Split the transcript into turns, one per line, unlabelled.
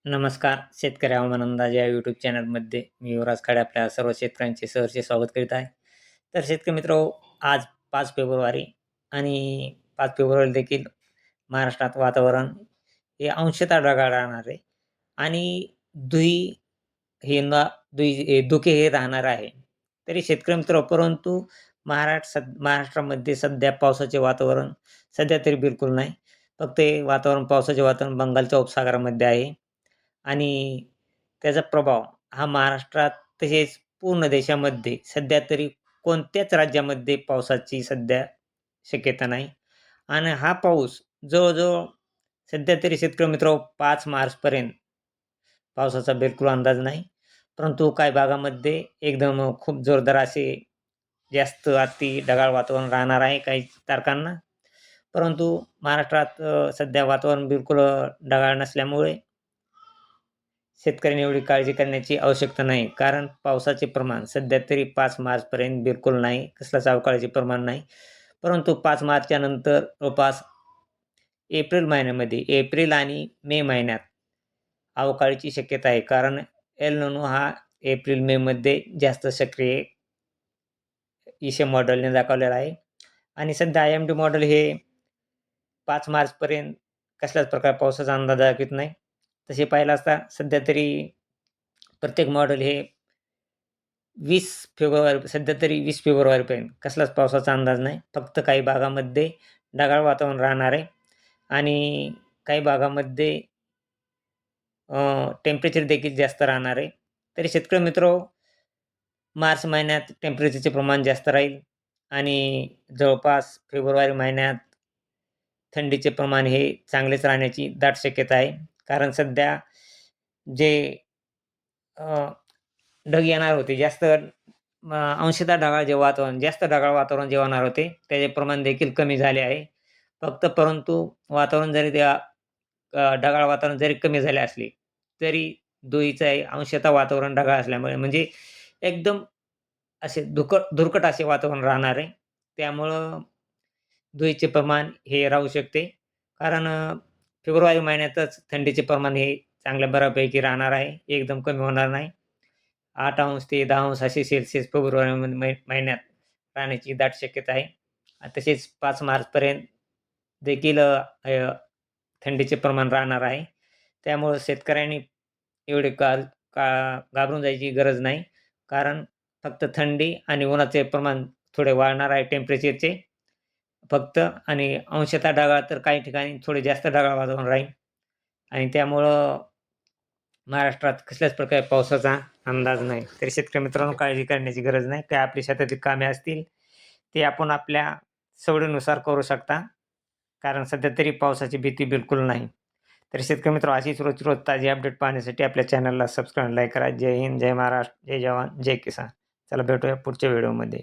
नमस्कार. शेतकरी हवामान अंदाज या यूट्यूब चॅनलमध्ये मी युवराज खाडे आपल्या सर्व शेतकऱ्यांचे सहर्ष स्वागत करीत आहे. तर शेतकरी मित्रांनो, आज 5 फेब्रुवारी आणि 5 फेब्रुवारी देखील महाराष्ट्रात वातावरण हे अंशतः ढगाळ राहणार आहे आणि धुई हे ना धुके हे राहणार आहे. तरी शेतकरी मित्रांनो, परंतु महाराष्ट्रामध्ये सध्या पावसाचे वातावरण सध्या तरी बिलकुल नाही. फक्त हे पावसाचे वातावरण बंगालच्या उपसागरामध्ये आहे. आणि त्याचा प्रभाव हा महाराष्ट्रात तसेच पूर्ण देशामध्ये सध्या तरी कोणत्याच राज्यामध्ये पावसाची सध्या शक्यता नाही. आणि हा पाऊस जवळ-जवळ सध्या तरी शेतकरी मित्रांनो 5 मार्चपर्यंत पावसाचा बिलकुल अंदाज नाही. परंतु काही भागामध्ये एकदम खूप जोरदार असे जास्त अति ढगाळ वातावरण राहणार आहे काही तारखांना. परंतु महाराष्ट्रात सध्या वातावरण बिलकुल ढगाळ नसल्यामुळे शेतकऱ्यांनी एवढी काळजी करण्याची आवश्यकता नाही. कारण पावसाचे प्रमाण सध्या तरी 5 मार्चपर्यंत बिलकुल नाही. कसल्याच अवकाळीचे प्रमाण नाही. परंतु 5 मार्चच्या नंतर जवळपास एप्रिल आणि मे महिन्यात अवकाळीची शक्यता आहे. कारण एल निनो हा एप्रिल-मेमध्ये जास्त सक्रिय इसे मॉडेलने दाखवलेला आहे. आणि सध्या आय-एम-डी मॉडेल हे 5 मार्चपर्यंत कसल्याच प्रकारे पावसाचा अंदाज दाखवत नाही. तसे पाहिलं असता सध्या तरी प्रत्येक मॉडेल हे 20 फेब्रुवारी सध्या तरी 20 फेब्रुवारीपर्यंत कसलाच पावसाचा अंदाज नाही. फक्त काही भागामध्ये ढगाळ वातावरण राहणार आहे आणि काही भागामध्ये टेम्परेचर देखील जास्त राहणार आहे. तरी शेतकरी मित्रांनो, मार्च महिन्यात टेम्परेचरचे प्रमाण जास्त राहील आणि जवळपास फेब्रुवारी महिन्यात थंडीचे प्रमाण हे चांगलेच राहण्याची दाट शक्यता आहे. कारण सध्या जे ढग येणार होते जास्त अंशतः ढगाळ जे वातावरण जास्त ढगाळ वातावरण जे होणार होते त्याचे प्रमाण देखील कमी झाले आहे. परंतु वातावरण जरी ढगाळ वातावरण जरी कमी झाले असले तरी धुळीचं आहे अंशतः वातावरण ढगाळ असल्यामुळे म्हणजे एकदम असे धुरकट असे वातावरण राहणार आहे. त्यामुळं धुळीचे प्रमाण हे राहू शकते. कारण फेब्रुवारी महिन्यातच थंडीचे प्रमाण हे चांगल्या बऱ्यापैकी राहणार आहे. एकदम कमी होणार नाही. 8 ते 10 असे सेल्सिअस फेब्रुवारी महिन्यात राहण्याची दाट शक्यता आहे. तसेच 5 मार्चपर्यंत देखील थंडीचे प्रमाण राहणार आहे. त्यामुळं शेतकऱ्यांनी एवढे घाबरून जायची गरज नाही. कारण फक्त थंडी आणि उन्हाचे प्रमाण थोडे वाढणार आहे टेम्परेचरचे फक्त आणि अंशतः ढगाळ तर काही ठिकाणी थोडे जास्त ढगाळ वातावरण राहील आणि त्यामुळं महाराष्ट्रात कसल्याच प्रकारे पावसाचा अंदाज नाही. तरी शेतकरी मित्रांनो, काळजी करण्याची गरज नाही. काय आपली शेतातील कामे असतील ते आपण आपल्या सवडीनुसार करू शकता. कारण सध्या तरी पावसाची भीती बिलकुल नाही. तर शेतकरी मित्रांनो, अशीच रोज ताजी अपडेट पाहण्यासाठी आपल्या चॅनलला सबस्क्राईब, लाईक करा. जय हिंद, जय महाराष्ट्र, जय जवान, जय किसान. चला भेटूया पुढच्या व्हिडिओमध्ये.